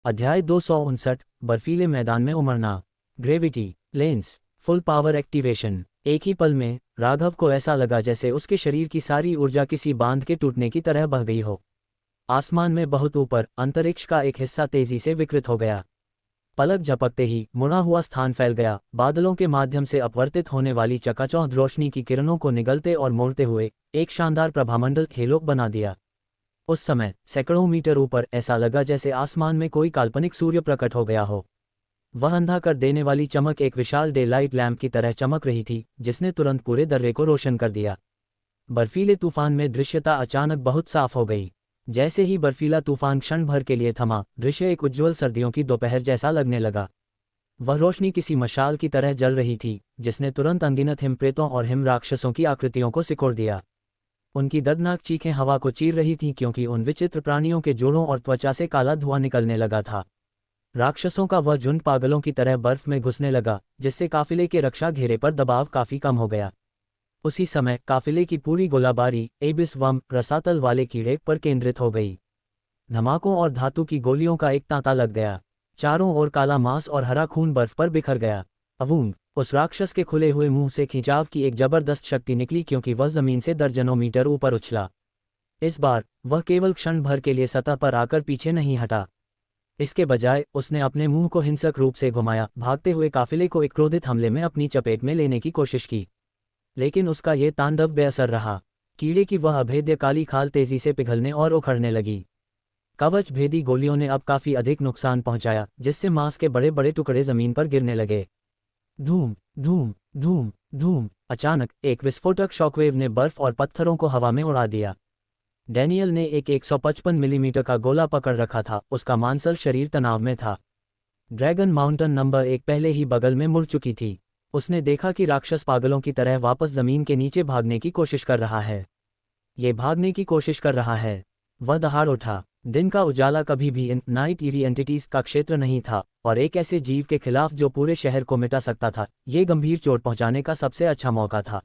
अध्याय 259 बर्फीले मैदान में उमड़ना। Gravity lens full power activation. एक ही पल में राघव को ऐसा लगा जैसे उसके शरीर की सारी ऊर्जा किसी बांध के टूटने की तरह बह गई हो। आसमान में बहुत ऊपर अंतरिक्ष का एक हिस्सा तेजी से विकृत हो गया। पलक झपकते ही मुड़ा हुआ स्थान फैल गया, बादलों के माध्यम से अपवर्तित होने वाली चकाचौंध रोशनी की किरणों को निगलते और मोड़ते हुए एक शानदार प्रभामंडल हेलोक बना दिया। उस समय सैकड़ों मीटर ऊपर ऐसा लगा जैसे आसमान में कोई काल्पनिक सूर्य प्रकट हो गया हो। वह अंधा कर देने वाली चमक एक विशाल डे लाइट लैंप की तरह चमक रही थी, जिसने तुरंत पूरे दर्रे को रोशन कर दिया। बर्फीले तूफान में दृश्यता अचानक बहुत साफ हो गई। जैसे ही बर्फीला तूफान क्षण भर के लिए थमा, दृश्य एक उज्ज्वल सर्दियों की दोपहर जैसा लगने लगा। वह रोशनी किसी मशाल की तरह जल रही थी, जिसने तुरंत अनगिनत हिमप्रेतों और हिम राक्षसों की आकृतियों को सिकोड़ दिया। उनकी दर्दनाक चीखें हवा को चीर रही थीं, क्योंकि उन विचित्र प्राणियों के जोड़ों और त्वचा से काला धुआं निकलने लगा था। राक्षसों का वह झुंड पागलों की तरह बर्फ में घुसने लगा, जिससे काफिले के रक्षा घेरे पर दबाव काफी कम हो गया। उसी समय काफिले की पूरी गोलाबारी एबिस वम रसातल वाले कीड़े पर केंद्रित हो गई। धमाकों और धातु की गोलियों का एक तांता लग गया। चारों ओर काला मांस और हरा खून बर्फ पर बिखर गया। अवूंग उस राक्षस के खुले हुए मुंह से खिंचाव की एक जबरदस्त शक्ति निकली, क्योंकि वह जमीन से दर्जनों मीटर ऊपर उछला। इस बार वह केवल क्षण भर के लिए सतह पर आकर पीछे नहीं हटा। इसके बजाय उसने अपने मुंह को हिंसक रूप से घुमाया, भागते हुए काफिले को एक क्रोधित हमले में अपनी चपेट में लेने की कोशिश की। लेकिन उसका ये तांडव बेअसर रहा। कीड़े की वह अभेद्य काली खाल तेजी से पिघलने और उखड़ने लगी। कवच भेदी गोलियों ने अब काफी अधिक नुकसान पहुंचाया, जिससे मांस के बड़े बड़े टुकड़े जमीन पर गिरने लगे। धूम धूम धूम धूम। अचानक एक विस्फोटक शॉकवेव ने बर्फ और पत्थरों को हवा में उड़ा दिया। डैनियल ने एक 155 मिलीमीटर का गोला पकड़ रखा था, उसका मांसल शरीर तनाव में था। ड्रैगन माउंटेन नंबर 1 पहले ही बगल में मुड़ चुकी थी। उसने देखा कि राक्षस पागलों की तरह वापस जमीन के नीचे भागने की कोशिश कर रहा है। ये भागने की कोशिश कर रहा है। वह दहाड़ उठा। दिन का उजाला कभी भी इन नाइट ईरी एंटिटीज का क्षेत्र नहीं था, और एक ऐसे जीव के खिलाफ जो पूरे शहर को मिटा सकता था, ये गंभीर चोट पहुंचाने का सबसे अच्छा मौका था।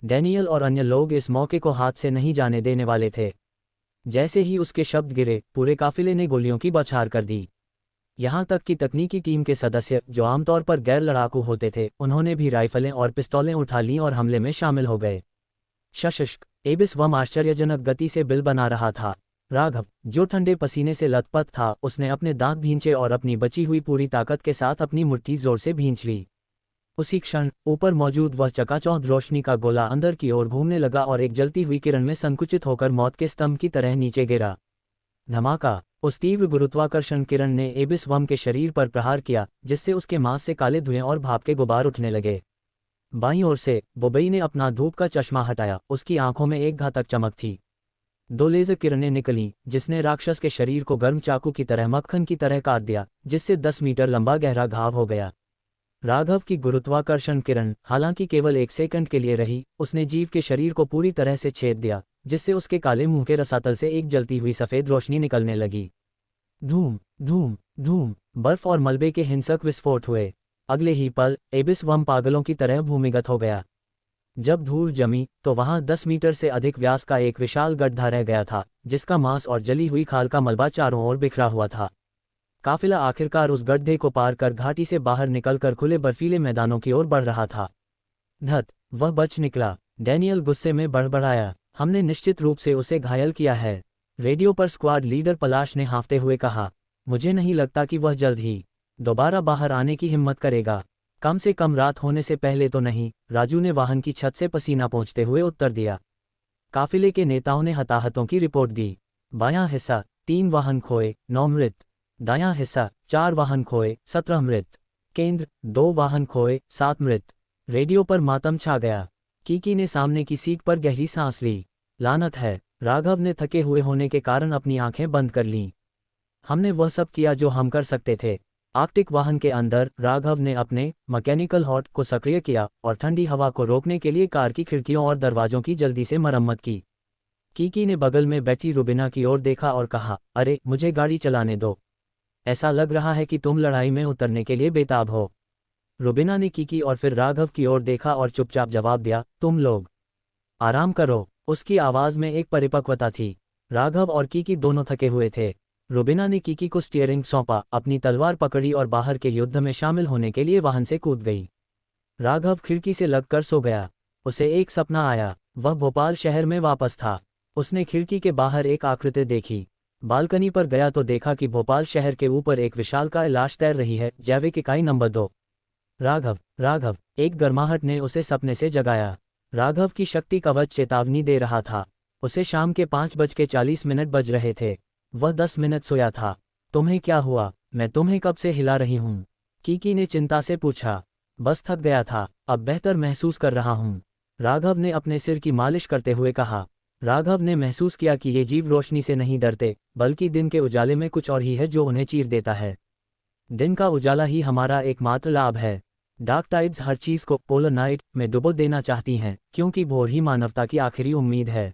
डैनियल और अन्य लोग इस मौके को हाथ से नहीं जाने देने वाले थे। जैसे ही उसके शब्द गिरे, पूरे काफिले ने गोलियों की बौछार कर दी। यहाँ तक कि तकनीकी टीम के सदस्य, जो आमतौर पर गैर लड़ाकू होते थे, उन्होंने भी राइफलें और पिस्तौलें उठा लीं और हमले में शामिल हो गए। शशक एबिस वम आश्चर्यजनक गति से बिल बना रहा था। राघव, जो ठंडे पसीने से लथपथ था, उसने अपने दांत भींचे और अपनी बची हुई पूरी ताकत के साथ अपनी मुट्ठी जोर से भींच ली। उसी क्षण ऊपर मौजूद वह चकाचौंध रोशनी का गोला अंदर की ओर घूमने लगा और एक जलती हुई किरण में संकुचित होकर मौत के स्तंभ की तरह नीचे गिरा। धमाका। उस तीव्र गुरुत्वाकर्षण किरण ने एबिस वम के शरीर पर प्रहार किया, जिससे उसके मांस से काले धुएं और भाप के गुबार उठने लगे। बाईं ओर से बोबई ने अपना धूप का चश्मा हटाया। उसकी आंखों में एक घातक चमक थी। 2 लेजर किरणें निकलीं, जिसने राक्षस के शरीर को गर्म चाकू की तरह मक्खन की तरह काट दिया, जिससे 10 मीटर लंबा गहरा घाव हो गया। राघव की गुरुत्वाकर्षण किरण हालांकि केवल 1 सेकंड के लिए रही, उसने जीव के शरीर को पूरी तरह से छेद दिया, जिससे उसके काले मुंह के रसातल से एक जलती हुई सफेद रोशनी निकलने लगी। धूम धूम धूम। बर्फ और मलबे के हिंसक विस्फोट हुए। अगले ही पल एबिस वम पागलों की तरह भूमिगत हो गया। जब धूल जमी, तो वहां 10 मीटर से अधिक व्यास का एक विशाल गड्ढा रह गया था, जिसका मांस और जली हुई खाल का मलबा चारों ओर बिखरा हुआ था। काफिला आखिरकार उस गड्ढे को पार कर घाटी से बाहर निकलकर खुले बर्फीले मैदानों की ओर बढ़ रहा था। धत, वह बच निकला। डैनियल गुस्से में बड़बड़ाया। हमने निश्चित रूप से उसे घायल किया है। रेडियो पर स्क्वाड लीडर पलाश ने हाँफते हुए कहा। मुझे नहीं लगता कि वह जल्द ही दोबारा बाहर आने की हिम्मत करेगा। कम से कम रात होने से पहले तो नहीं, राजू ने वाहन की छत से पसीना पोंछते हुए उत्तर दिया। काफिले के नेताओं ने हताहतों की रिपोर्ट दी। बायां हिस्सा 3 वाहन खोए, 9 मृत। दायां हिस्सा 4 वाहन खोए, 17 मृत। केंद्र 2 वाहन खोए, 7 मृत। रेडियो पर मातम छा गया। कीकी ने सामने की सीट पर गहरी सांस ली। लानत है, राघव ने थके हुए होने के कारण अपनी आंखें बंद कर लीं। हमने वह सब किया जो हम कर सकते थे। आर्कटिक वाहन के अंदर राघव ने अपने मैकेनिकल हॉर्ट को सक्रिय किया और ठंडी हवा को रोकने के लिए कार की खिड़कियों और दरवाजों की जल्दी से मरम्मत की। कीकी ने बगल में बैठी रुबिना की ओर देखा और कहा, अरे मुझे गाड़ी चलाने दो। ऐसा लग रहा है कि तुम लड़ाई में उतरने के लिए बेताब हो। रुबिना ने कीकी और फिर राघव की ओर देखा और चुपचाप जवाब दिया, तुम लोग आराम करो। उसकी आवाज में एक परिपक्वता थी। राघव और कीकी दोनों थके हुए थे। रुबिना ने कीकी को स्टीयरिंग सौंपा, अपनी तलवार पकड़ी और बाहर के युद्ध में शामिल होने के लिए वाहन से कूद गई। राघव खिड़की से लगकर सो गया। उसे एक सपना आया, वह भोपाल शहर में वापस था। उसने खिड़की के बाहर एक आकृति देखी। बालकनी पर गया तो देखा कि भोपाल शहर के ऊपर एक विशालकाय लाश तैर रही है, जैविक इकाई नंबर 2। राघव, राघव, एक गर्माहट ने उसे सपने से जगाया। राघव की शक्ति कवच चेतावनी दे रहा था। उसे शाम के 5:40 बज रहे थे। वह 10 मिनट सोया था। तुम्हें क्या हुआ? मैं तुम्हें कब से हिला रही हूँ? कीकी ने चिंता से पूछा। बस थक गया था, अब बेहतर महसूस कर रहा हूँ, राघव ने अपने सिर की मालिश करते हुए कहा। राघव ने महसूस किया कि ये जीव रोशनी से नहीं डरते, बल्कि दिन के उजाले में कुछ और ही है जो उन्हें चीर देता है। दिन का उजाला ही हमारा एकमात्र लाभ है। डार्क टाइड्स हर चीज़ को पोलर नाइट में डुबो देना चाहती हैं, क्योंकि भोर ही मानवता की आखिरी उम्मीद है।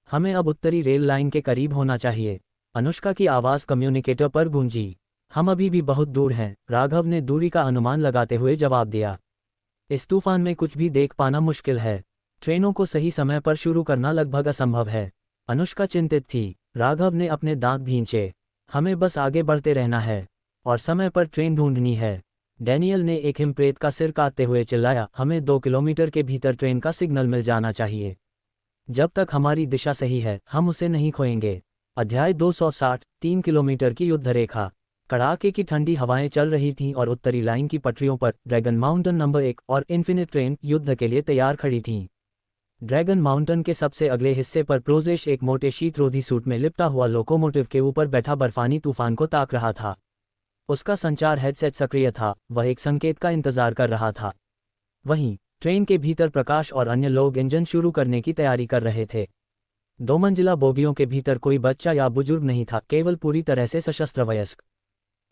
हमें अब उत्तरी रेल लाइन के करीब होना चाहिए। अनुष्का की आवाज़ कम्युनिकेटर पर गूंजी। हम अभी भी बहुत दूर हैं, राघव ने दूरी का अनुमान लगाते हुए जवाब दिया। इस तूफान में कुछ भी देख पाना मुश्किल है। ट्रेनों को सही समय पर शुरू करना लगभग असंभव है। अनुष्का चिंतित थी। राघव ने अपने दांत भींचे। हमें बस आगे बढ़ते रहना है और समय पर ट्रेन ढूंढनी है। डैनियल ने एक हिमप्रेत का सिर काटते हुए चिल्लाया, हमें 2 किलोमीटर के भीतर ट्रेन का सिग्नल मिल जाना चाहिए। जब तक हमारी दिशा सही है, हम उसे नहीं खोएंगे। अध्याय 260, 3 किलोमीटर की युद्ध रेखा। कड़ाके की ठंडी हवाएं चल रही थीं और उत्तरी लाइन की पटरियों पर ड्रैगन माउंटेन नंबर 1 और इन्फिनिट ट्रेन युद्ध के लिए तैयार खड़ी थीं। ड्रैगन माउंटेन के सबसे अगले हिस्से पर प्रोजेश एक मोटे शीतरोधी सूट में लिपटा हुआ लोकोमोटिव के ऊपर बैठा बर्फानी तूफान को ताक रहा था। उसका संचार हेडसेट सक्रिय था, वह एक संकेत का इंतजार कर रहा था। वहीं ट्रेन के भीतर प्रकाश और अन्य लोग इंजन शुरू करने की तैयारी कर रहे थे। 2 मंजिला बोगियों के भीतर कोई बच्चा या बुजुर्ग नहीं था, केवल पूरी तरह से सशस्त्र वयस्क।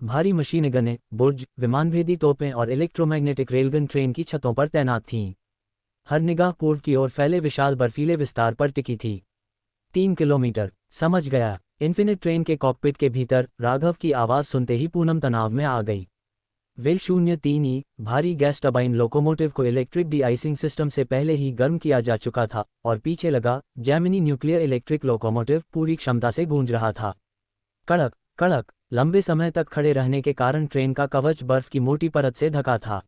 भारी मशीन गनें, बुर्ज, विमानभेदी तोपें और इलेक्ट्रोमैग्नेटिक रेलगन ट्रेन की छतों पर तैनात थीं। हर निगाह पूर्व की ओर फैले विशाल बर्फीले विस्तार पर टिकी थी। 3 किलोमीटर, समझ गया। इन्फिनिट ट्रेन के कॉकपिट के भीतर राघव की आवाज़ सुनते ही पूनम तनाव में आ गई। वेल 03E भारी गैस टर्बाइन लोकोमोटिव को इलेक्ट्रिक डी आइसिंग सिस्टम से पहले ही गर्म किया जा चुका था और पीछे लगा जैमिनी न्यूक्लियर इलेक्ट्रिक लोकोमोटिव पूरी क्षमता से गूंज रहा था। कड़क कड़क, लंबे समय तक खड़े रहने के कारण ट्रेन का कवच बर्फ की मोटी परत से ढका था।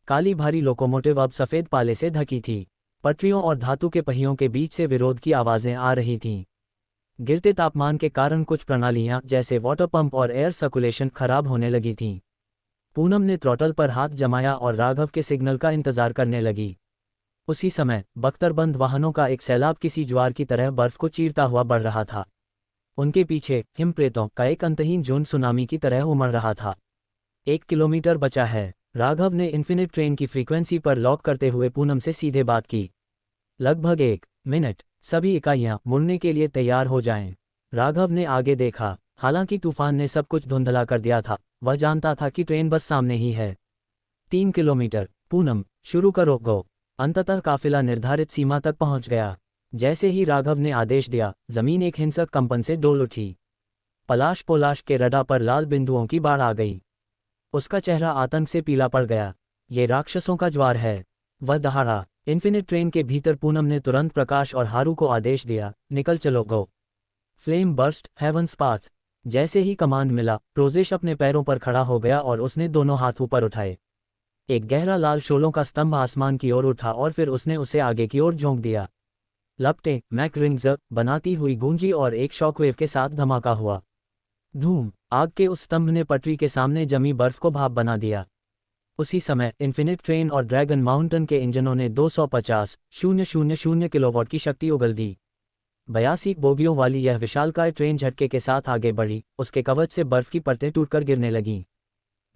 काली भारी लोकोमोटिव अब सफ़ेद पाले से ढकी थी। पटरियों और धातु के पहियों के बीच से विरोध की आवाज़ें आ रही थीं। गिरते तापमान के कारण कुछ प्रणालियां जैसे वाटर पंप और एयर सर्कुलेशन खराब होने लगी थीं। पूनम ने थ्रॉटल पर हाथ जमाया और राघव के सिग्नल का इंतजार करने लगी। उसी समय बख्तरबंद वाहनों का एक सैलाब किसी ज्वार की तरह बर्फ को चीरता हुआ बढ़ रहा था। उनके पीछे हिमप्रेतों का एक अंतहीन झुंड सुनामी की तरह उमड़ रहा था। 1 किलोमीटर बचा है, राघव ने इन्फिनिट ट्रेन की फ्रीक्वेंसी पर लॉक करते हुए पूनम से सीधे बात की। लगभग 1 मिनट, सभी इकाइयां मुड़ने के लिए तैयार हो जाएं। राघव ने आगे देखा। हालांकि तूफान ने सब कुछ धुंधला कर दिया था, वह जानता था कि ट्रेन बस सामने ही है। 3 किलोमीटर, पूनम, शुरू करो गो। अंततः काफिला निर्धारित सीमा तक पहुंच गया। जैसे ही राघव ने आदेश दिया, जमीन एक हिंसक कंपन से डोल उठी। पलाश पोलाश के रडा पर लाल बिंदुओं की बाढ़ आ गई। उसका चेहरा आतंक से पीला पड़ गया। ये राक्षसों का ज्वार है, वह दहाड़ा। इन्फिनिट ट्रेन के भीतर पूनम ने तुरंत प्रकाश और हारू को आदेश दिया, निकल चलो go. Flame burst, heaven's path. जैसे ही कमांड मिला, प्रोजेश अपने पैरों पर खड़ा हो गया और उसने दोनों हाथ ऊपर उठाए। एक गहरा लाल शोलों का स्तंभ आसमान की ओर उठा और फिर उसने उसे आगे की ओर झोंक दिया। लपटें मैक रिंग्स बनाती हुई गूंजी और एक शॉकवेव के साथ धमाका हुआ। धूम, आग के उस स्तंभ ने पटरी के सामने जमी बर्फ को भाप बना दिया। उसी समय इन्फिनिट ट्रेन और ड्रैगन माउंटेन के इंजनों ने 250,000 किलोवाट की शक्ति उगल दी। 82 बोगियों वाली यह विशालकाय ट्रेन झटके के साथ आगे बढ़ी, उसके कवच से बर्फ की परतें टूटकर गिरने लगीं।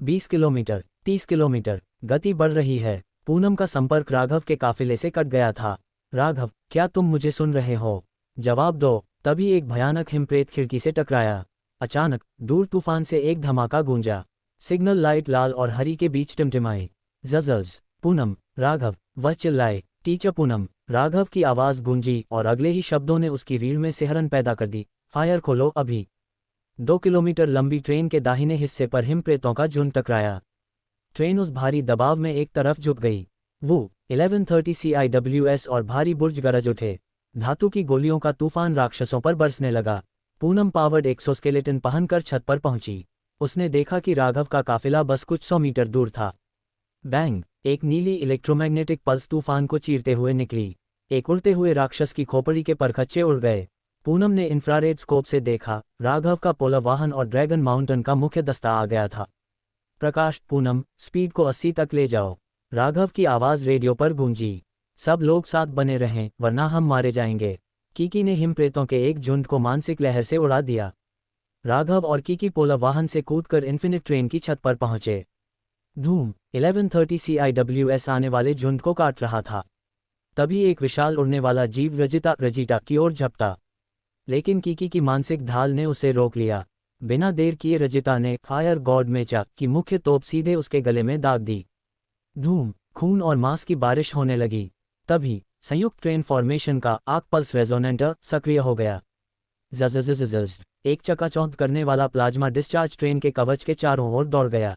20 किलोमीटर, 30 किलोमीटर, गति बढ़ रही है। पूनम का संपर्क राघव के काफिले से कट गया था। राघव, क्या तुम मुझे सुन रहे हो? जवाब दो। तभी एक भयानक हिमप्रेत खिड़की से टकराया। अचानक दूर तूफान से एक धमाका गूंजा। सिग्नल लाइट लाल और हरी के बीच टिमटिमाई। जजल्स, पूनम, राघव, वह चिल्लाए। टीचर पूनम, राघव की आवाज़ गूंजी और अगले ही शब्दों ने उसकी रीढ़ में सिहरन पैदा कर दी। फायर खोलो अभी। 2 किलोमीटर लंबी ट्रेन के दाहिने हिस्से पर हिमप्रेतों का झुंड टकराया। ट्रेन उस भारी दबाव में एक तरफ झुक गई। वो 1130 CIWS और भारी बुर्ज गरज उठे। धातु की गोलियों का तूफान राक्षसों पर बरसने लगा। पूनम पावर्ड एक्सोस्केलेटन पहनकर छत पर पहुंची। उसने देखा कि राघव का काफिला बस कुछ 100 मीटर दूर था। बैंग! एक नीली इलेक्ट्रोमैग्नेटिक पल्स तूफान को चीरते हुए निकली। एक उड़ते हुए राक्षस की खोपड़ी के परखच्चे उड़ गए। पूनम ने इंफ्रारेड स्कोप से देखा, राघव का पोला वाहन और ड्रैगन माउंटेन का मुख्य दस्ता आ गया था। प्रकाश, पूनम, स्पीड को 80 तक ले जाओ। राघव की आवाज़ रेडियो पर गूंजी। सब लोग साथ बने रहें, वरना हम मारे जाएंगे। कीकी ने हिमप्रेतों के एक झुंड को मानसिक लहर से उड़ा दिया। राघव और कीकी पोला वाहन से कूदकर इन्फिनिट ट्रेन की छत पर पहुंचे। धूम! 11:30 CIWS आने वाले झुंड को काट रहा था। तभी एक विशाल उड़ने वाला जीव रजिटा की ओर झपटा। लेकिन कीकी की मानसिक ढाल ने उसे रोक लिया। बिना देर किए रजिता ने फायर गॉड मेचा की मुख्य तोप सीधे उसके गले में दाग दी। धूम! खून और मांस की बारिश होने लगी। तभी संयुक्त ट्रेन फॉर्मेशन का आर्क पल्स रेजोनेटर सक्रिय हो गया। ज़ज़ज़ज़ज़! एक चकाचौंध करने वाला प्लाज्मा डिस्चार्ज ट्रेन के कवच के चारों ओर दौड़ गया।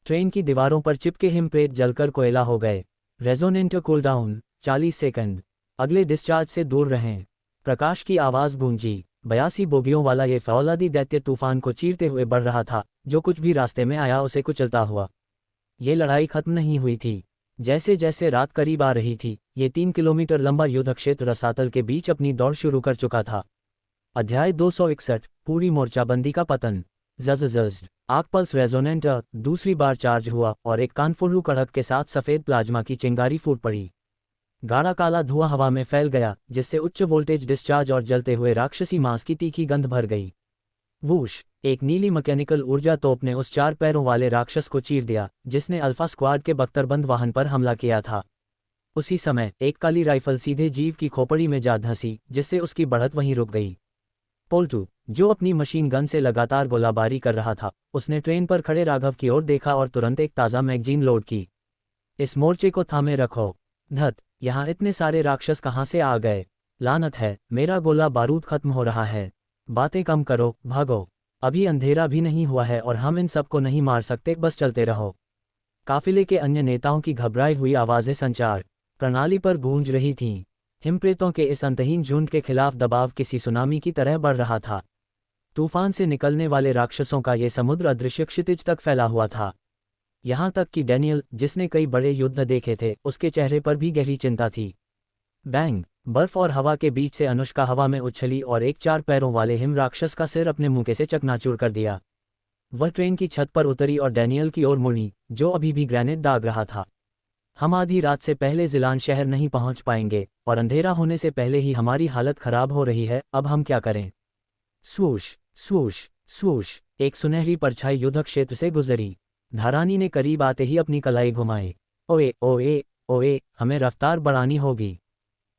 ट्रेन की दीवारों पर चिपके हिमप्रेत जलकर कोयला हो गए। Resonator cooldown 40 second. अगले डिस्चार्ज से दूर रहें। प्रकाश की आवाज़ गूंजी। 82 बोगियों वाला ये फौलादी दैत्य तूफान को चीरते हुए बढ़ रहा था। जो कुछ भी रास्ते में आया उसे कुचलता हुआ। ये लड़ाई खत्म नहीं हुई थी। जैसे जैसे रात करीब आ रही थी, ये 3 किलोमीटर लंबा युद्ध क्षेत्र रसातल के बीच अपनी दौड़ शुरू कर चुका था। अध्याय 261, पूरी मोर्चाबंदी का पतन। ज़ज़ज़! आर्क पल्स रेजोनेटर दूसरी बार चार्ज हुआ और एक कानफुल्लू कड़क के साथ सफ़ेद प्लाज्मा की चिंगारी फूट पड़ी। गाढ़ा काला धुआं हवा में फैल गया, जिससे उच्च वोल्टेज डिस्चार्ज और जलते हुए राक्षसी मांस की तीखी गंध भर गई। वूश! एक नीली मैकेनिकल ऊर्जा तोप ने उस 4 पैरों वाले राक्षस को चीर दिया, जिसने अल्फा स्क्वाड के बख्तरबंद वाहन पर हमला किया था। उसी समय एक काली राइफल सीधे जीव की खोपड़ी में जा धंसी, जिससे उसकी बढ़त वहीं रुक गई। पोल्टू, जो अपनी मशीन गन से लगातार गोलाबारी कर रहा था, उसने ट्रेन पर खड़े राघव की ओर देखा और तुरंत एक ताज़ा मैगजीन लोड की। इस मोर्चे को थामे रखो। धत! यहाँ इतने सारे राक्षस कहाँ से आ गए? लानत है, मेरा गोला बारूद खत्म हो रहा है। बातें कम करो, भागो। अभी अंधेरा भी नहीं हुआ है और हम इन सबको नहीं मार सकते, बस चलते रहो। काफिले के अन्य नेताओं की घबराई हुई आवाज़ें संचार प्रणाली पर गूंज रही थीं। हिमप्रेतों के इस अंतहीन झुंड के खिलाफ दबाव किसी सुनामी की तरह बढ़ रहा था। तूफान से निकलने वाले राक्षसों का ये समुद्र अदृश्य क्षितिज तक फैला हुआ था। यहाँ तक कि डैनियल, जिसने कई बड़े युद्ध देखे थे, उसके चेहरे पर भी गहरी चिंता थी। बैंग! बर्फ और हवा के बीच से अनुष्का हवा में उछली और एक 4 पैरों वाले हिम राक्षस का सिर अपने मुंह से चकनाचूर कर दिया। वह ट्रेन की छत पर उतरी और डैनियल की ओर मुड़ी, जो अभी भी ग्रेनेड दाग रहा था। हम आधी रात से पहले जिलान शहर नहीं पहुंच पाएंगे, और अंधेरा होने से पहले ही हमारी हालत खराब हो रही है। अब हम क्या करें? स्वूश स्वूश स्वूश! एक सुनहरी परछाई युद्ध क्षेत्र से गुजरी। धारानी ने करीब आते ही अपनी कलाई घुमाई। ओए ओए ओए, हमें रफ्तार बढ़ानी होगी।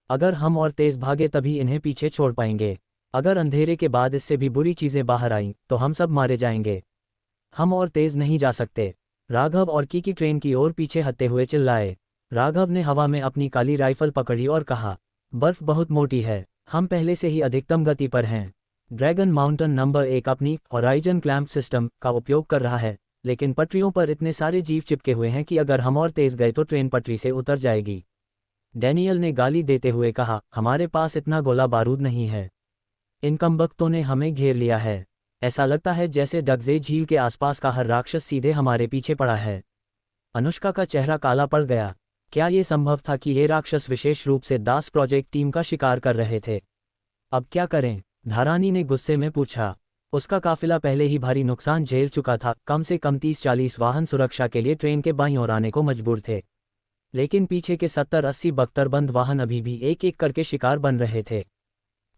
अगर हम और तेज भागे तभी इन्हें पीछे छोड़ पाएंगे। अगर अंधेरे के बाद इससे भी बुरी चीजें बाहर आईं, तो हम सब मारे जाएंगे। हम और तेज नहीं जा सकते। राघव और कीकी ट्रेन की ओर पीछे हटते हुए चिल्लाए। राघव ने हवा में अपनी काली राइफल पकड़ी और कहा, बर्फ बहुत मोटी है, हम पहले से ही अधिकतम गति पर हैं। ड्रैगन माउंटेन नंबर 1 अपनी होराइजन क्लैंप सिस्टम का उपयोग कर रहा है, लेकिन पटरियों पर इतने सारे जीव चिपके हुए हैं कि अगर हम और तेज गए तो ट्रेन पटरी से उतर जाएगी। डैनियल ने गाली देते हुए कहा, हमारे पास इतना गोला बारूद नहीं है। इन कमबख्तों ने हमें घेर लिया है। ऐसा लगता है जैसे डगजे झील के आसपास का हर राक्षस सीधे हमारे पीछे पड़ा है। अनुष्का का चेहरा काला पड़ गया। क्या ये संभव था कि ये राक्षस विशेष रूप से दास प्रोजेक्ट टीम का शिकार कर रहे थे? अब क्या करें? धारानी ने गुस्से में पूछा। उसका काफिला पहले ही भारी नुकसान झेल चुका था। कम से कम 30-40 वाहन सुरक्षा के लिए ट्रेन के बाईं ओर आने को मजबूर थे, लेकिन पीछे के 70-80 बख्तरबंद वाहन अभी भी एक एक करके शिकार बन रहे थे।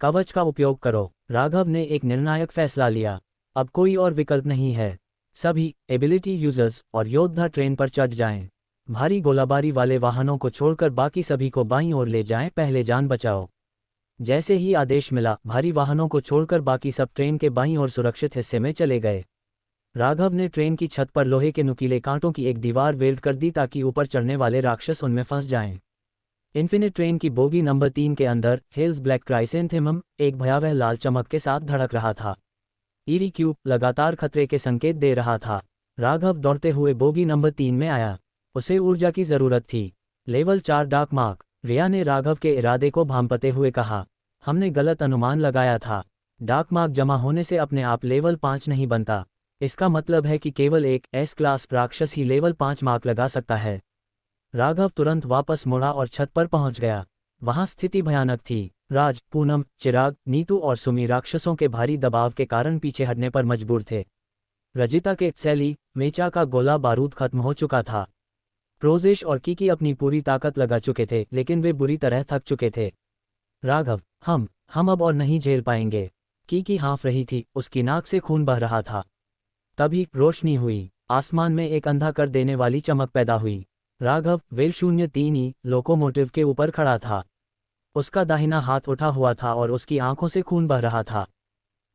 कवच का उपयोग करो। राघव ने एक निर्णायक फैसला लिया। अब कोई और विकल्प नहीं है। सभी एबिलिटी यूजर्स और योद्धा ट्रेन पर चढ़ जाएं। भारी गोलाबारी वाले वाहनों को छोड़कर बाकी सभी को बाईं ओर ले जाएं, पहले जान बचाओ। जैसे ही आदेश मिला, भारी वाहनों को छोड़कर बाकी सब ट्रेन के बाईं ओर सुरक्षित हिस्से में चले गए। राघव ने ट्रेन की छत पर लोहे के नुकीले कांटों की एक दीवार वेल्ड कर दी ताकि ऊपर चढ़ने वाले राक्षस उनमें फंस जाएं। इन्फिनिट ट्रेन की बोगी नंबर 3 के अंदर हेल्स ब्लैक क्राइसेंथेमम एक भयावह लाल चमक के साथ धड़क रहा था। ईरी क्यूब लगातार खतरे के संकेत दे रहा था। राघव दौड़ते हुए बोगी नंबर 3 में आया। उसे ऊर्जा की जरूरत थी। Level 4 dark mark. रिया ने राघव के इरादे को भांपते हुए कहा, हमने गलत अनुमान लगाया था। डार्क मार्क जमा होने से अपने आप लेवल 5 नहीं बनता। इसका मतलब है कि केवल एक एस क्लास राक्षस ही लेवल 5 मार्क लगा सकता है। राघव तुरंत वापस मुड़ा और छत पर पहुंच गया। वहां स्थिति भयानक थी। राज, पूनम, चिराग, नीतू और सुमी राक्षसों के भारी दबाव के कारण पीछे हटने पर मजबूर थे। रजिता के सैली, मेचा का गोला बारूद खत्म हो चुका था। प्रोजेश और कीकी अपनी पूरी ताकत लगा चुके थे, लेकिन वे बुरी तरह थक चुके थे। राघव, हम अब और नहीं झेल पाएंगे। कीकी हाँफ रही थी, उसकी नाक से खून बह रहा था। तभी रोशनी हुई। आसमान में एक अंधा कर देने वाली चमक पैदा हुई। राघव वेल 03 लोकोमोटिव के ऊपर खड़ा था। उसका दाहिना हाथ उठा हुआ था और उसकी आंखों से खून बह रहा था।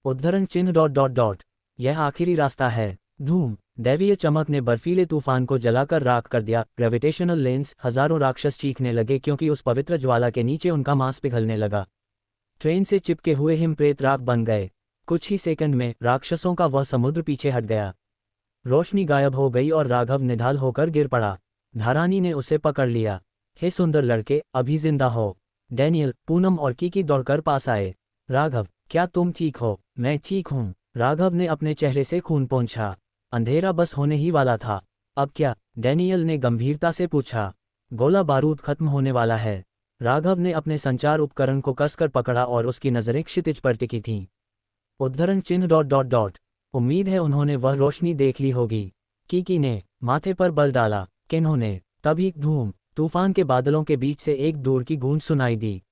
उद्धरण चिन्ह ... यह आखिरी रास्ता है। धूम। दैवीय चमक ने बर्फीले तूफान को जलाकर राख कर दिया। Gravitational lens. हजारों राक्षस चीखने लगे क्योंकि उस पवित्र ज्वाला के नीचे उनका मांस पिघलने लगा। ट्रेन से चिपके हुए हिमप्रेत राख बन गए। कुछ ही सेकंड में राक्षसों का वह समुद्र पीछे हट गया। रोशनी गायब हो गई और राघव निढाल होकर गिर पड़ा। धारानी ने उसे पकड़ लिया। हे सुंदर लड़के, अभी जिंदा हो। डैनियल, पूनम और कीकी दौड़कर पास आए। राघव, क्या तुम ठीक हो? मैं ठीक हूँ। राघव ने अपने चेहरे से खून पोंछा। अंधेरा बस होने ही वाला था। अब क्या? डैनियल ने गंभीरता से पूछा। गोला बारूद खत्म होने वाला है। राघव ने अपने संचार उपकरण को कसकर पकड़ा और उसकी नजरें क्षितिज पर टिकी थीं। उद्धरण चिन्ह ... उम्मीद है उन्होंने वह रोशनी देख ली होगी। कीकी ने माथे पर बल डाला। किन्होंने? तभी धूम। तूफान के बादलों के बीच से एक दूर की गूंज सुनाई दी।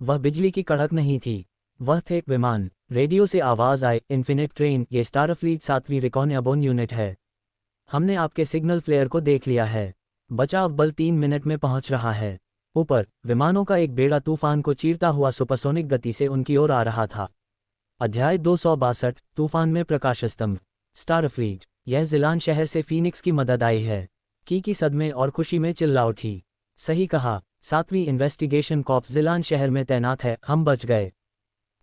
वह बिजली की कड़क नहीं थी, वह थे विमान। रेडियो से आवाज आए, इन्फिनिट ट्रेन, ये स्टारफ्लीट 7वीं रिकॉन एबोन यूनिट है। हमने आपके सिग्नल फ्लेयर को देख लिया है। बचाव बल 3 मिनट में पहुंच रहा है। ऊपर विमानों का एक बेड़ा तूफान को चीरता हुआ सुपरसोनिक गति से उनकी ओर आ रहा था। अध्याय 262 तूफान में प्रकाश स्तंभ। स्टारफ्लीट। यह जिलान शहर से फीनिक्स की मदद आई है। कीकी सदमे और खुशी में चिल्ला उठी। सही कहा, 7वीं इन्वेस्टिगेशन कॉर्प्स जिलान शहर में तैनात है, हम बच गए।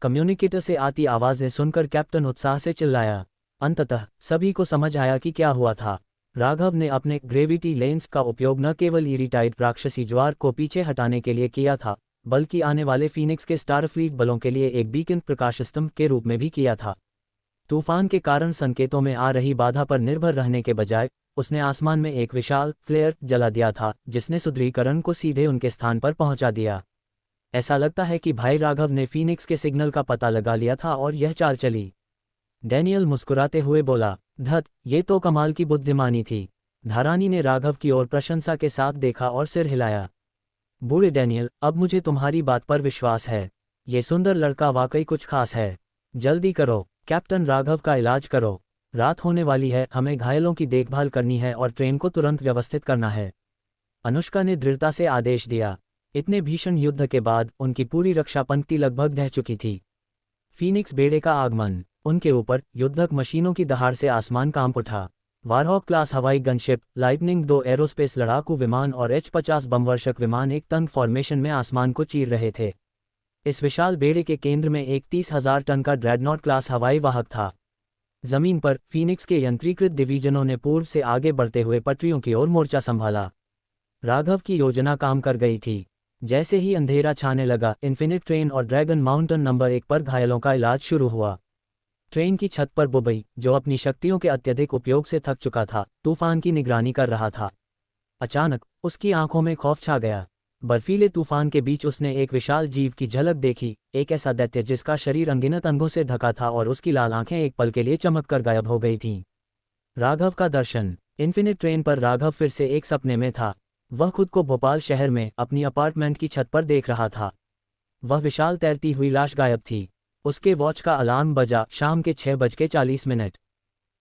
कम्युनिकेटर से आती आवाज़ें सुनकर कैप्टन उत्साह से चिल्लाया। अंततः सभी को समझ आया कि क्या हुआ था। राघव ने अपने ग्रेविटी लेंस का उपयोग न केवल इरिटाइड राक्षसी ज्वार को पीछे हटाने के लिए किया था, बल्कि आने वाले फीनिक्स के स्टारफ्लीट बलों के लिए एक बीकन प्रकाश स्तंभ के रूप में भी किया था। तूफान के कारण संकेतों में आ रही बाधा पर निर्भर रहने के बजाय उसने आसमान में एक विशाल फ्लेयर जला दिया था, जिसने सुदृढ़ीकरण को सीधे उनके स्थान पर पहुंचा दिया। ऐसा लगता है कि भाई राघव ने फीनिक्स के सिग्नल का पता लगा लिया था और यह चाल चली। डैनियल मुस्कुराते हुए बोला, धत, ये तो कमाल की बुद्धिमानी थी। धारानी ने राघव की ओर प्रशंसा के साथ देखा और सिर हिलाया। बूढ़े डैनियल, अब मुझे तुम्हारी बात पर विश्वास है। ये सुंदर लड़का वाकई कुछ खास है। जल्दी करो, कैप्टन राघव का इलाज करो। रात होने वाली है, हमें घायलों की देखभाल करनी है और ट्रेन को तुरंत व्यवस्थित करना है। अनुष्का ने दृढ़ता से आदेश दिया। इतने भीषण युद्ध के बाद उनकी पूरी रक्षा पंक्ति लगभग ढह चुकी थी। फीनिक्स बेड़े का आगमन, उनके ऊपर युद्धक मशीनों की दहाड़ से आसमान कांप उठा। वारहॉक क्लास हवाई गनशिप, लाइटनिंग 2 एरोस्पेस लड़ाकू विमान और H-50 बमवर्षक विमान एक तंग फॉर्मेशन में आसमान को चीर रहे थे। इस विशाल बेड़े के केंद्र में एक 30,000 टन का ड्रेडनॉट क्लास हवाई वाहक था। जमीन पर फीनिक्स के यंत्रीकृत डिवीजनों ने पूर्व से आगे बढ़ते हुए पटरियों की ओर मोर्चा संभाला। राघव की योजना काम कर गई थी। जैसे ही अंधेरा छाने लगा, इन्फिनिट ट्रेन और ड्रैगन माउंटेन नंबर 1 पर घायलों का इलाज शुरू हुआ। ट्रेन की छत पर बुबई, जो अपनी शक्तियों के अत्यधिक उपयोग से थक चुका था, तूफान की निगरानी कर रहा था। अचानक उसकी आंखों में खौफ छा गया। बर्फीले तूफान के बीच उसने एक विशाल जीव की झलक देखी, एक ऐसा दैत्य जिसका शरीर अनगिनत अंगों से ढका था और उसकी लाल आंखें एक पल के लिए चमककर गायब हो गई थीं। राघव का दर्शन। इन्फिनिट ट्रेन पर राघव फिर से एक सपने में था। वह खुद को भोपाल शहर में अपनी अपार्टमेंट की छत पर देख रहा था। वह विशाल तैरती हुई लाश गायब थी। उसके वॉच का अलार्म बजा, शाम के 6:40।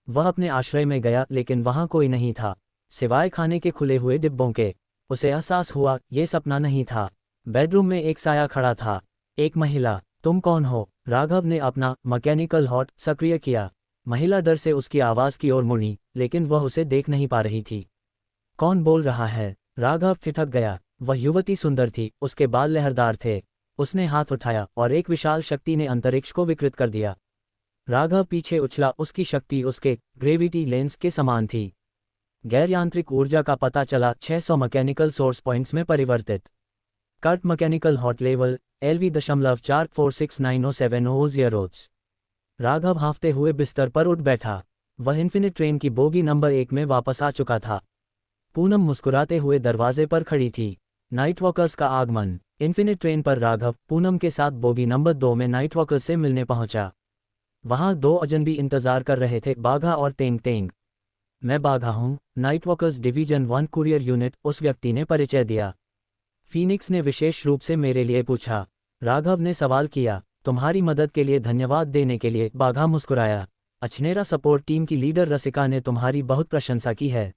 वह अपने आश्रय में गया, लेकिन वहां कोई नहीं था सिवाय खाने के खुले हुए डिब्बों के। उसे एहसास हुआ, ये सपना नहीं था। बेडरूम में एक साया खड़ा था। एक महिला। तुम कौन हो? राघव ने अपना मैकेनिकल हॉट सक्रिय किया। महिला डर से उसकी आवाज की ओर मुड़ी, लेकिन वह उसे देख नहीं पा रही थी। कौन बोल रहा है? राघव ठिठक गया। वह युवती सुंदर थी, उसके बाल लहरदार थे। उसने हाथ उठाया और एक विशाल शक्ति ने अंतरिक्ष को विकृत कर दिया। राघव पीछे उछला, उसकी शक्ति उसके ग्रेविटी लेंस के समान थी। गैर यांत्रिक ऊर्जा का पता चला, 600 मैकेनिकल सोर्स पॉइंट्स में परिवर्तित। Kurt mechanical hot level LV.4469070। Raghav हाँफते हुए बिस्तर पर उठ बैठा। वह इन्फिनिट ट्रेन की बोगी नंबर 1 में वापस आ चुका था। पूनम मुस्कुराते हुए दरवाजे पर खड़ी थी। नाइट वॉकर्स का आगमन। इन्फिनिट ट्रेन पर राघव पूनम के साथ बोगी नंबर 2 में नाइट वॉकर्स से मिलने पहुंचा। वहां 2 अजनबी इंतजार कर रहे थे, बाघा और तेंग तेंग। मैं बाघा हूं, night walkers division 1 courier unit, उस व्यक्ति ने परिचय दिया। फीनिक्स ने विशेष रूप से मेरे लिए पूछा। राघव ने सवाल किया। तुम्हारी मदद के लिए धन्यवाद देने के लिए, बाघा मुस्कुराया। अछनेरा सपोर्ट टीम की लीडर रसिका ने तुम्हारी बहुत प्रशंसा की है।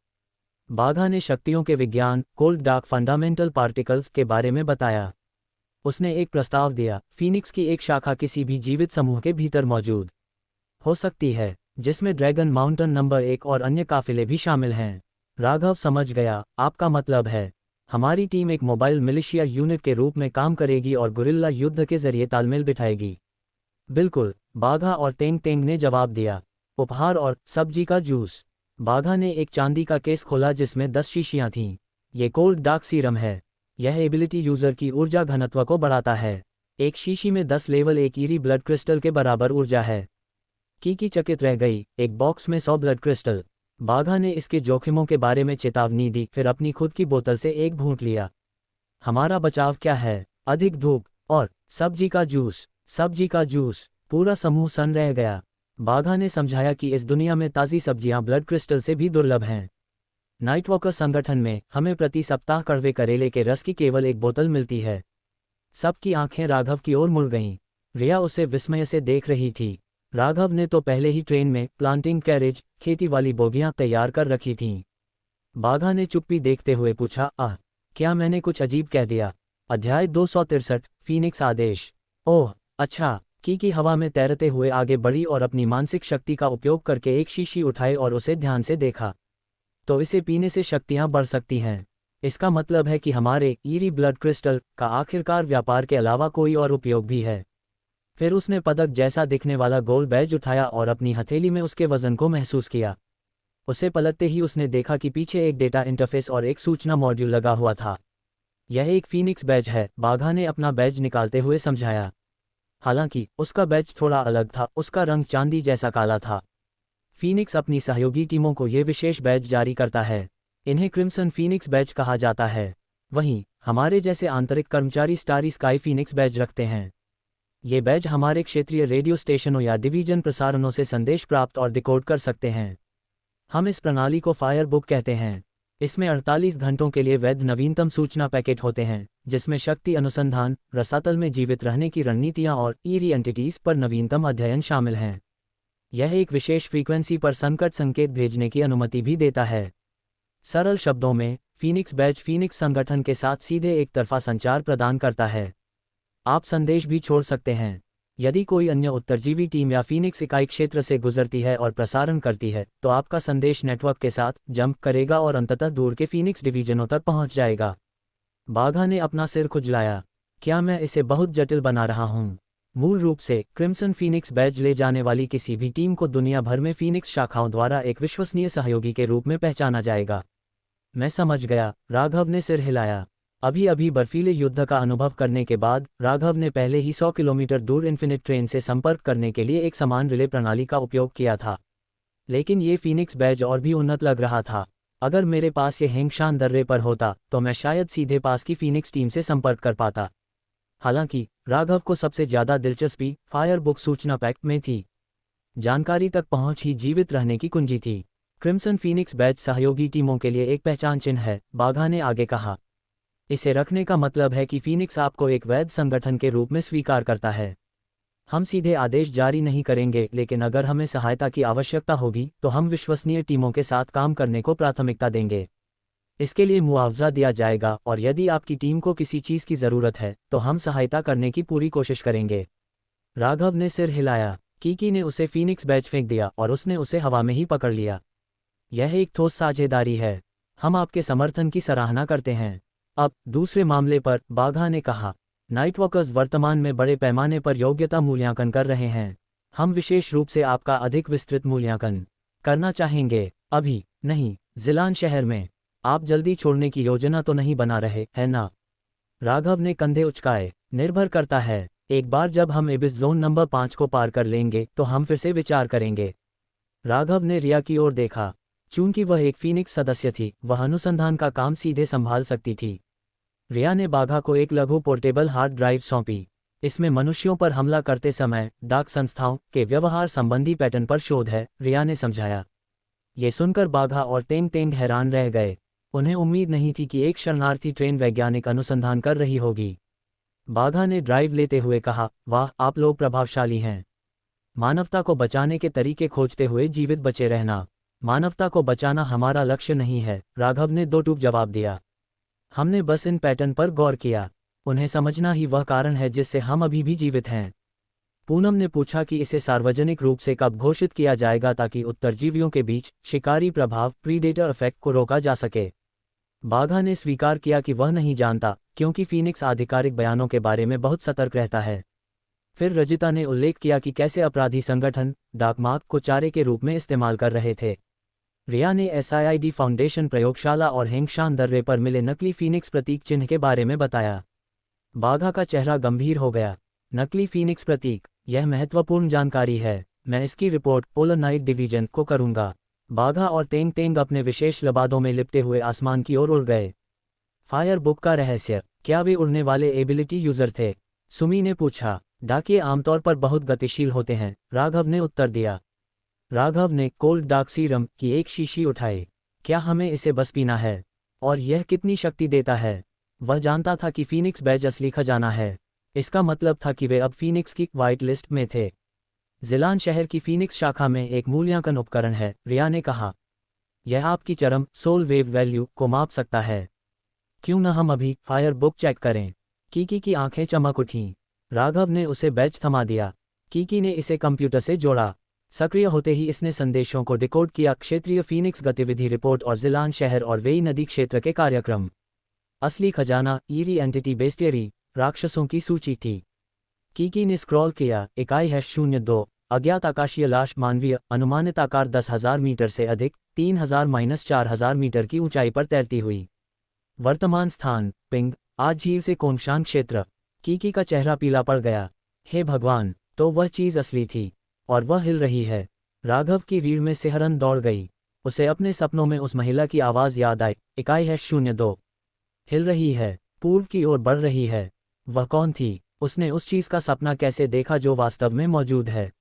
बाघा ने शक्तियों के विज्ञान, कोल्ड डार्क फंडामेंटल पार्टिकल्स के बारे में बताया। उसने एक प्रस्ताव दिया, फीनिक्स की एक शाखा किसी भी जीवित समूह के भीतर मौजूद हो सकती है, जिसमें ड्रैगन माउंटेन नंबर 1 और अन्य काफिले भी शामिल हैं। राघव समझ गया, आपका मतलब है हमारी टीम एक मोबाइल मिलिशिया यूनिट के रूप में काम करेगी और गुरिल्ला युद्ध के जरिए तालमेल बिठाएगी। बिल्कुल, बाघा और तेंग तेंग ने जवाब दिया। उपहार और सब्जी का जूस। बाघा ने एक चांदी का केस खोला जिसमें 10 शीशियां थीं। ये कोल्ड डार्क सीरम है। यह एबिलिटी यूजर की ऊर्जा घनत्व को बढ़ाता है। एक शीशी में 10 लेवल 1 ईरी ब्लड क्रिस्टल के बराबर ऊर्जा है। कीकी चकित रह गई, एक बॉक्स में 100 ब्लड क्रिस्टल। बाघा ने इसके जोखिमों के बारे में चेतावनी दी, फिर अपनी खुद की बोतल से एक घूंट लिया। हमारा बचाव क्या है? अधिक धूप और सब्जी का जूस। सब्जी का जूस। पूरा समूह सन्न रह गया। बाघा ने समझाया कि इस दुनिया में ताज़ी सब्जियां ब्लड क्रिस्टल से भी दुर्लभ हैं। नाइटवॉकर संगठन में हमें प्रति सप्ताह कड़वे करेले के रस की केवल एक बोतल मिलती है। सबकी आंखें राघव की ओर मुड़ गईं। रिया उसे विस्मय से देख रही थी। राघव ने तो पहले ही ट्रेन में प्लांटिंग कैरेज, खेती वाली बोगियां तैयार कर रखी थीं। बाघा ने चुप्पी देखते हुए पूछा, क्या मैंने कुछ अजीब कह दिया? अध्याय 263, फीनिक्स आदेश। ओह अच्छा। कीकी हवा में तैरते हुए आगे बढ़ी और अपनी मानसिक शक्ति का उपयोग करके एक शीशी उठाई और उसे ध्यान से देखा। तो इसे पीने से शक्तियां बढ़ सकती हैं। इसका मतलब है कि हमारे ईरी ब्लड क्रिस्टल का आखिरकार व्यापार के अलावा कोई और उपयोग भी है। फिर उसने पदक जैसा दिखने वाला गोल बैज उठाया और अपनी हथेली में उसके वजन को महसूस किया। उसे पलटते ही उसने देखा कि पीछे एक डेटा इंटरफेस और एक सूचना मॉड्यूल लगा हुआ था। यह एक फीनिक्स बैज है, बाघा ने अपना बैज निकालते हुए समझाया। हालांकि उसका बैज थोड़ा अलग था, उसका रंग चांदी जैसा काला था। फीनिक्स अपनी सहयोगी टीमों को ये विशेष बैज जारी करता है। इन्हें क्रिम्सन फीनिक्स बैज कहा जाता है। वहीं हमारे जैसे आंतरिक कर्मचारी स्टारी स्काई फीनिक्स बैज रखते हैं। ये बैज हमारे क्षेत्रीय रेडियो स्टेशनों या डिवीजन प्रसारणों से संदेश प्राप्त और डिकोड कर सकते हैं। हम इस प्रणाली को फायर बुक कहते हैं। इसमें 48 घंटों के लिए वैध नवीनतम सूचना पैकेट होते हैं, जिसमें शक्ति अनुसंधान, रसातल में जीवित रहने की रणनीतियां और ईरी एंटिटीज पर नवीनतम अध्ययन शामिल हैं। यह एक विशेष फ्रीक्वेंसी पर संकट संकेत भेजने की अनुमति भी देता है। सरल शब्दों में, फीनिक्स बैज फीनिक्स संगठन के साथ सीधे एक तरफा संचार प्रदान करता है। आप संदेश भी छोड़ सकते हैं। यदि कोई अन्य उत्तरजीवी टीम या फीनिक्स इकाई क्षेत्र से गुजरती है और प्रसारण करती है, तो आपका संदेश नेटवर्क के साथ जंप करेगा और अंततः दूर के फीनिक्स डिवीजनों तक पहुंच जाएगा। बाघा ने अपना सिर खुजलाया। क्या मैं इसे बहुत जटिल बना रहा हूं? मूल रूप से, क्रिम्सन फीनिक्स बैज ले जाने वाली किसी भी टीम को दुनिया भर में फीनिक्स शाखाओं द्वारा एक विश्वसनीय सहयोगी के रूप में पहचाना जाएगा। मैं समझ गया, राघव ने सिर हिलाया। अभी अभी बर्फीले युद्ध का अनुभव करने के बाद राघव ने पहले ही 100 किलोमीटर दूर इन्फिनिट ट्रेन से संपर्क करने के लिए एक समान रिले प्रणाली का उपयोग किया था। लेकिन ये फीनिक्स बैज और भी उन्नत लग रहा था। अगर मेरे पास ये हेंगशान दर्रे पर होता तो मैं शायद सीधे पास की फीनिक्स टीम से संपर्क कर पाता। हालांकि राघव को सबसे ज़्यादा दिलचस्पी फायर बुक सूचना पैक में थी। जानकारी तक पहुंच ही जीवित रहने की कुंजी थी। क्रिम्सन फीनिक्स बैज सहयोगी टीमों के लिए एक पहचान चिन्ह है, बाघा ने आगे कहा। इसे रखने का मतलब है कि फीनिक्स आपको एक वैध संगठन के रूप में स्वीकार करता है। हम सीधे आदेश जारी नहीं करेंगे, लेकिन अगर हमें सहायता की आवश्यकता होगी तो हम विश्वसनीय टीमों के साथ काम करने को प्राथमिकता देंगे। इसके लिए मुआवजा दिया जाएगा और यदि आपकी टीम को किसी चीज़ की ज़रूरत है तो हम सहायता करने की पूरी कोशिश करेंगे। राघव ने सिर हिलाया। कीकी ने उसे फीनिक्स बैज फेंक दिया और उसने उसे हवा में ही पकड़ लिया। यह एक ठोस साझेदारी है। हम आपके समर्थन की सराहना करते हैं। अब दूसरे मामले पर, बाघा ने कहा, नाइटवॉकर्स वर्तमान में बड़े पैमाने पर योग्यता मूल्यांकन कर रहे हैं। हम विशेष रूप से आपका अधिक विस्तृत मूल्यांकन करना चाहेंगे। अभी नहीं, जिलान शहर में। आप जल्दी छोड़ने की योजना तो नहीं बना रहे, है ना? राघव ने कंधे उचकाए। निर्भर करता है। एक बार जब हम एबिस जोन नंबर 5 को पार कर लेंगे तो हम फिर से विचार करेंगे। राघव ने रिया की ओर देखा। चूंकि वह एक फीनिक्स सदस्य थी, वह अनुसंधान का काम सीधे संभाल सकती थी। रिया ने बाघा को एक लघु पोर्टेबल हार्ड ड्राइव सौंपी। इसमें मनुष्यों पर हमला करते समय डाक संस्थाओं के व्यवहार संबंधी पैटर्न पर शोध है, रिया ने समझाया। ये सुनकर बाघा और तेंग तेंग हैरान रह गए। उन्हें उम्मीद नहीं थी कि एक शरणार्थी ट्रेन वैज्ञानिक अनुसंधान कर रही होगी। बाघा ने ड्राइव लेते हुए कहा, वाह, आप लोग प्रभावशाली हैं। मानवता को बचाने के तरीके खोजते हुए जीवित बचे रहना। मानवता को बचाना हमारा लक्ष्य नहीं है, राघव ने दो टूक जवाब दिया। हमने बस इन पैटर्न पर गौर किया। उन्हें समझना ही वह कारण है जिससे हम अभी भी जीवित हैं। पूनम ने पूछा कि इसे सार्वजनिक रूप से कब घोषित किया जाएगा ताकि उत्तरजीवियों के बीच शिकारी प्रभाव प्रीडेटर इफेक्ट को रोका जा सके। बाघा ने स्वीकार किया कि वह नहीं जानता, क्योंकि फीनिक्स आधिकारिक बयानों के बारे में बहुत सतर्क रहता है। फिर रजिता ने उल्लेख किया कि कैसे अपराधी संगठन डाकमार्क को चारे के रूप में इस्तेमाल कर रहे थे। रिया ने SIID फाउंडेशन प्रयोगशाला और हेंगशान दर्रे पर मिले नकली फीनिक्स प्रतीक चिन्ह के बारे में बताया। बाघा का चेहरा गंभीर हो गया। नकली फीनिक्स प्रतीक, यह महत्वपूर्ण जानकारी है। मैं इसकी रिपोर्ट पोलर नाइट डिवीजन को करूंगा। बाघा और तेंग तेंग अपने विशेष लबादों में लिपटे हुए आसमान की ओर उड़ गए। फायर बुक का रहस्य, क्या वे उड़ने वाले एबिलिटी यूजर थे? सुमी ने पूछा। डाकिये आमतौर पर बहुत गतिशील होते हैं, राघव ने उत्तर दिया। राघव ने कोल्ड डार्क सीरम की एक शीशी उठाई। क्या हमें इसे बस पीना है? और यह कितनी शक्ति देता है? वह जानता था कि फीनिक्स बैज असली खजाना है। इसका मतलब था कि वे अब फीनिक्स की व्हाइट लिस्ट में थे। जिलान शहर की फीनिक्स शाखा में एक मूल्यांकन उपकरण है, रिया ने कहा। यह आपकी चरम सोल वेव वैल्यू को माप सकता है। क्यों न हम अभी फायर बुक चेक करें? कीकी की आंखें चमक उठीं। राघव ने उसे बैज थमा दिया। कीकी ने इसे कंप्यूटर से जोड़ा। सक्रिय होते ही इसने संदेशों को डिकोड किया। क्षेत्रीय फीनिक्स गतिविधि रिपोर्ट और जिलान शहर और वेई नदी क्षेत्र के कार्यक्रम। असली खजाना ईरी एंटिटी बेस्टियरी राक्षसों की सूची थी। कीकी ने स्क्रॉल किया। इकाई #02 अज्ञात आकाशीय लाश मानवीय अनुमानित आकार 10,000 मीटर से अधिक 3,000-4,000 मीटर की ऊंचाई पर तैरती हुई। वर्तमान स्थान पिंग आज झील से कोंगशान क्षेत्र। कीकी का चेहरा पीला पड़ गया। हे भगवान, तो वह चीज असली थी और वह हिल रही है। राघव की रीढ़ में सिहरन दौड़ गई। उसे अपने सपनों में उस महिला की आवाज याद आई। इकाई #02 हिल रही है, पूर्व की ओर बढ़ रही है। वह कौन थी? उसने उस चीज का सपना कैसे देखा जो वास्तव में मौजूद है?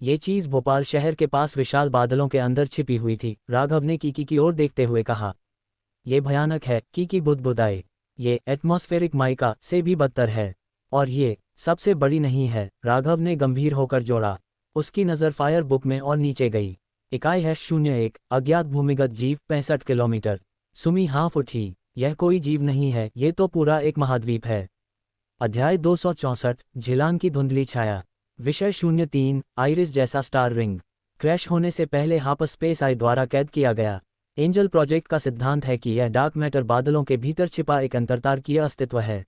ये चीज भोपाल शहर के पास विशाल बादलों के अंदर छिपी हुई थी, राघव ने कीकी की ओर देखते हुए कहा। ये भयानक है, कीकी बुदबुदाए। ये एटमॉस्फेरिक माइका से भी बदतर है। और ये सबसे बड़ी नहीं है, राघव ने गंभीर होकर जोड़ा। उसकी नज़र फायर बुक में और नीचे गई। इकाई #01 अज्ञात भूमिगत जीव 65 किलोमीटर। सुमी हाँफ उठी। यह कोई जीव नहीं है, ये तो पूरा एक महाद्वीप है। अध्याय 264 झिलान की धुंधली छाया। विषय 03 आइरिस जैसा स्टार रिंग। क्रैश होने से पहले हाप स्पेस आई द्वारा कैद किया गया। एंजल प्रोजेक्ट का सिद्धांत है कि यह डार्क मैटर बादलों के भीतर छिपा एक अंतरतारकीय अस्तित्व है।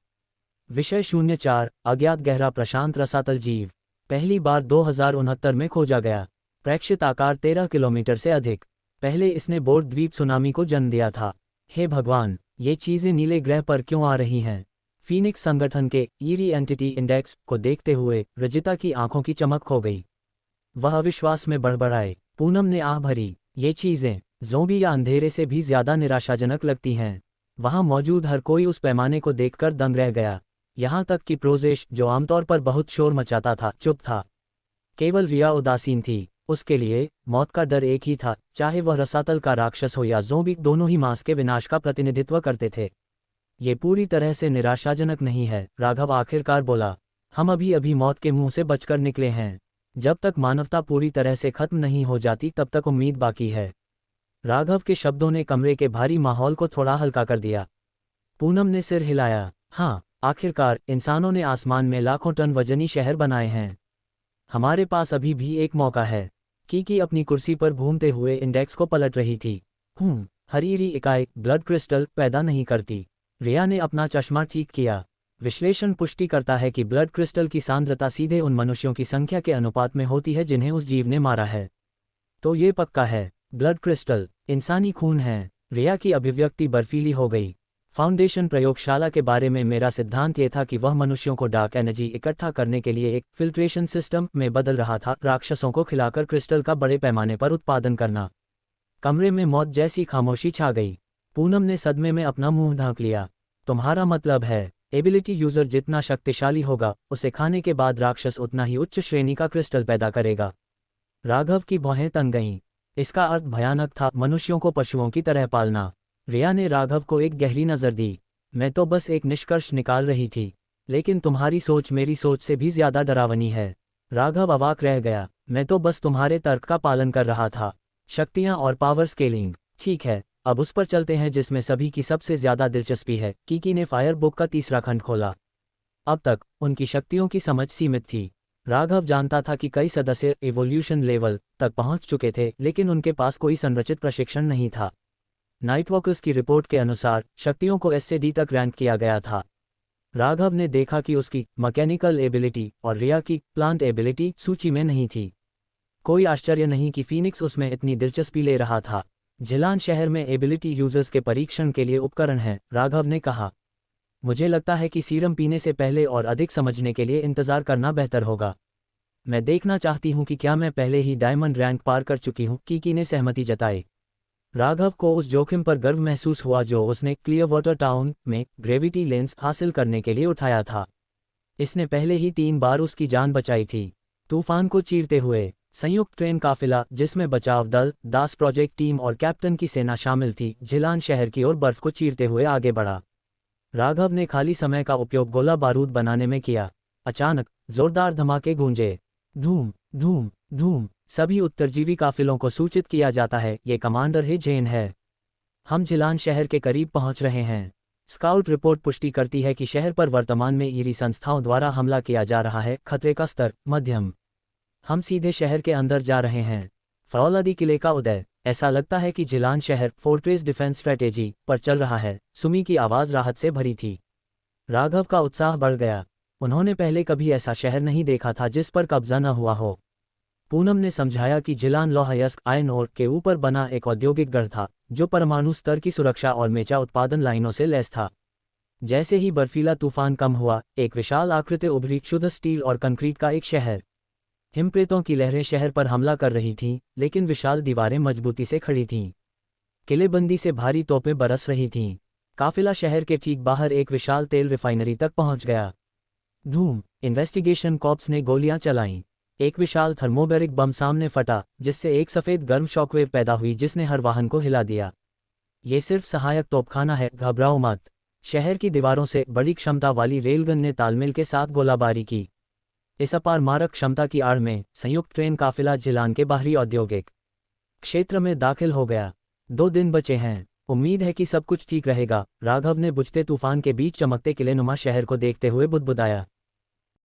विषय 04 अज्ञात गहरा प्रशांत रसातल जीव। पहली बार 2069 में खोजा गया। प्रेक्षित आकार 13 किलोमीटर से अधिक। पहले इसने बोर्ड द्वीप सुनामी को जन्म दिया था। हे भगवान, ये चीजें नीले ग्रह पर क्यों आ रही हैं? फीनिक्स संगठन के ईरी एंटिटी इंडेक्स को देखते हुए रजिता की आंखों की चमक खो गई। वह अविश्वास में बड़बड़ाए। पूनम ने आह भरी। ये चीजें ज़ोंबी या अंधेरे से भी ज्यादा निराशाजनक लगती हैं। वहां मौजूद हर कोई उस पैमाने को देखकर दंग रह गया। यहां तक कि प्रोजेश, जो आमतौर पर बहुत शोर मचाता था, चुप था। केवल रिया उदासीन थी। उसके लिए मौत का डर एक ही था, चाहे वह रसातल का राक्षस हो या ज़ोंबी, दोनों ही मांस के विनाश का प्रतिनिधित्व करते थे। ये पूरी तरह से निराशाजनक नहीं है, राघव आखिरकार बोला। हम अभी अभी मौत के मुंह से बचकर निकले हैं। जब तक मानवता पूरी तरह से खत्म नहीं हो जाती तब तक उम्मीद बाकी है। राघव के शब्दों ने कमरे के भारी माहौल को थोड़ा हल्का कर दिया। पूनम ने सिर हिलाया। हाँ, आखिरकार इंसानों ने आसमान में लाखों टन वजनी शहर बनाए हैं। हमारे पास अभी भी एक मौका है। कीकी अपनी कुर्सी पर घूमते हुए इंडेक्स को पलट रही थी। हरीरी इकाई ब्लड क्रिस्टल पैदा नहीं करती। रिया ने अपना चश्मा ठीक किया। विश्लेषण पुष्टि करता है कि ब्लड क्रिस्टल की सांद्रता सीधे उन मनुष्यों की संख्या के अनुपात में होती है जिन्हें उस जीव ने मारा है। तो ये पक्का है, ब्लड क्रिस्टल इंसानी खून है। रिया की अभिव्यक्ति बर्फीली हो गई। फाउंडेशन प्रयोगशाला के बारे में मेरा सिद्धांत ये था कि वह मनुष्यों को डार्क एनर्जी इकट्ठा करने के लिए एक फिल्ट्रेशन सिस्टम में बदल रहा था, राक्षसों को खिलाकर क्रिस्टल का बड़े पैमाने पर उत्पादन करना। कमरे में मौत जैसी खामोशी छा गई। पूनम ने सदमे में अपना मुंह ढांक लिया। तुम्हारा मतलब है एबिलिटी यूजर जितना शक्तिशाली होगा, उसे खाने के बाद राक्षस उतना ही उच्च श्रेणी का क्रिस्टल पैदा करेगा। राघव की भौहें तन गईं। इसका अर्थ भयानक था, मनुष्यों को पशुओं की तरह पालना। रिया ने राघव को एक गहरी नज़र दी। मैं तो बस एक निष्कर्ष निकाल रही थी, लेकिन तुम्हारी सोच मेरी सोच से भी ज्यादा डरावनी है। राघव अवाक रह गया। मैं तो बस तुम्हारे तर्क का पालन कर रहा था। शक्तियां और पावर स्केलिंग, ठीक है, अब उस पर चलते हैं जिसमें सभी की सबसे ज्यादा दिलचस्पी है। कीकी ने फायर बुक का तीसरा खंड खोला। अब तक उनकी शक्तियों की समझ सीमित थी। राघव जानता था कि कई सदस्य इवोल्यूशन लेवल तक पहुंच चुके थे, लेकिन उनके पास कोई संरचित प्रशिक्षण नहीं था। नाइटवॉकर्स की रिपोर्ट के अनुसार शक्तियों को एस से डी तक रैंक किया गया था। राघव ने देखा कि उसकी मैकेनिकल एबिलिटी और रिया की प्लांट एबिलिटी सूची में नहीं थी। कोई आश्चर्य नहीं कि फीनिक्स उसमें इतनी दिलचस्पी ले रहा था। झिलान शहर में एबिलिटी यूजर्स के परीक्षण के लिए उपकरण हैं, राघव ने कहा। मुझे लगता है कि सीरम पीने से पहले और अधिक समझने के लिए इंतजार करना बेहतर होगा। मैं देखना चाहती हूं कि क्या मैं पहले ही डायमंड रैंक पार कर चुकी हूं। कीकी ने सहमति जताई। राघव को उस जोखिम पर गर्व महसूस हुआ जो उसने क्लियरवाटर टाउन में ग्रेविटी लेंस हासिल करने के लिए उठाया था। इसने पहले ही 3 बार उसकी जान बचाई थी। तूफान को चीरते हुए संयुक्त ट्रेन काफिला, जिसमें बचाव दल, दास प्रोजेक्ट टीम और कैप्टन की सेना शामिल थी, झिलान शहर की ओर बर्फ को चीरते हुए आगे बढ़ा। राघव ने खाली समय का उपयोग गोला बारूद बनाने में किया। अचानक जोरदार धमाके गूंजे। धूम धूम धूम। सभी उत्तरजीवी काफिलों को सूचित किया जाता है, ये कमांडर हे जेन है। हम झिलान शहर के करीब पहुंच रहे हैं। स्काउट रिपोर्ट पुष्टि करती है कि शहर पर वर्तमान में ईरी संस्थाओं द्वारा हमला किया जा रहा है। खतरे का स्तर मध्यम। हम सीधे शहर के अंदर जा रहे हैं। फौलादी किले का उदय। ऐसा लगता है कि झिलान शहर फोर्ट्रेस डिफेंस स्ट्रेटेजी पर चल रहा है। सुमी की आवाज़ राहत से भरी थी। राघव का उत्साह बढ़ गया। उन्होंने पहले कभी ऐसा शहर नहीं देखा था जिस पर कब्जा न हुआ हो। पूनम ने समझाया कि झिलान लोहायस्क आयन ओर के ऊपर बना एक औद्योगिक गढ़ था, जो परमाणु स्तर की सुरक्षा और मेचा उत्पादन लाइनों से लैस था। जैसे ही बर्फीला तूफान कम हुआ, एक विशाल आकृति उभरी, शुद्ध स्टील और कंक्रीट का एक शहर। हिमप्रेतों की लहरें शहर पर हमला कर रही थीं, लेकिन विशाल दीवारें मजबूती से खड़ी थीं। किलेबंदी से भारी तोपें बरस रही थीं। काफिला शहर के ठीक बाहर एक विशाल तेल रिफाइनरी तक पहुंच गया। धूम। इन्वेस्टिगेशन कॉप्स ने गोलियां चलाईं। एक विशाल थर्मोबैरिक बम सामने फटा, जिससे एक सफ़ेद गर्म शॉकवेव पैदा हुई जिसने हर वाहन को हिला दिया। ये सिर्फ सहायक तोपखाना है, घबराओ मत। शहर की दीवारों से बड़ी क्षमता वाली रेलगन ने तालमेल के साथ गोलाबारी की। इस अपार मारक क्षमता की आड़ में संयुक्त ट्रेन काफिला झिलान के बाहरी औद्योगिक क्षेत्र में दाखिल हो गया। 2 दिन बचे हैं। उम्मीद है कि सब कुछ ठीक रहेगा, राघव ने बुझते तूफान के बीच चमकते किलेनुमा शहर को देखते हुए बुदबुदाया।